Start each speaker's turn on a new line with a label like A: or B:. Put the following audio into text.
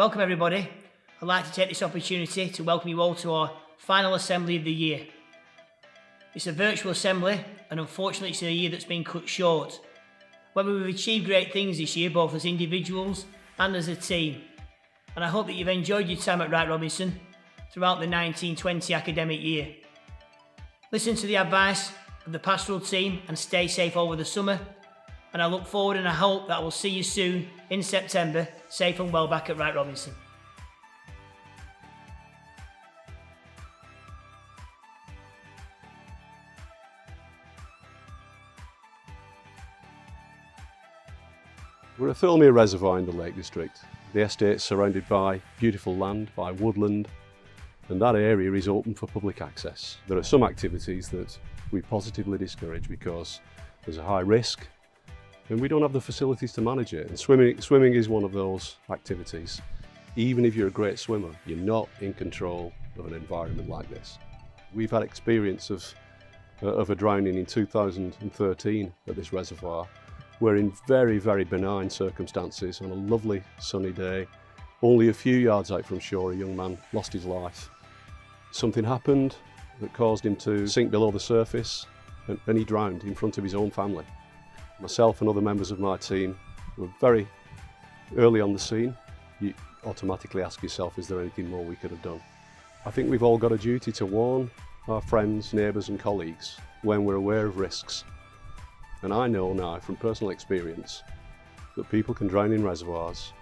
A: Welcome everybody. I'd like to take this opportunity to welcome you all to our final assembly of the year. It's a virtual assembly and unfortunately it's a year that's been cut short. However, we've achieved great things this year both as individuals and as a team. And I hope that you've enjoyed your time at Wright Robinson throughout the 1920 academic year. Listen to the advice of the pastoral team and stay safe over the summer. And I look forward and I hope that I will see you soon in September, safe and well back at Wright Robinson.
B: We're a Thirlmere reservoir in the Lake District. The estate's surrounded by beautiful land, by woodland, and that area is open for public access. There are some activities that we positively discourage because there's a high risk and we don't have the facilities to manage it. And swimming is one of those activities. Even if you're a great swimmer, you're not in control of an environment like this. We've had experience of a drowning in 2013 at this reservoir, where in very, very benign circumstances, on a lovely sunny day, only a few yards out from shore, a young man lost his life. Something happened that caused him to sink below the surface and he drowned in front of his own family. Myself and other members of my team were very early on the scene. You automatically ask yourself, is there anything more we could have done? I think we've all got a duty to warn our friends, neighbours and colleagues when we're aware of risks. And I know now from personal experience that people can drown in reservoirs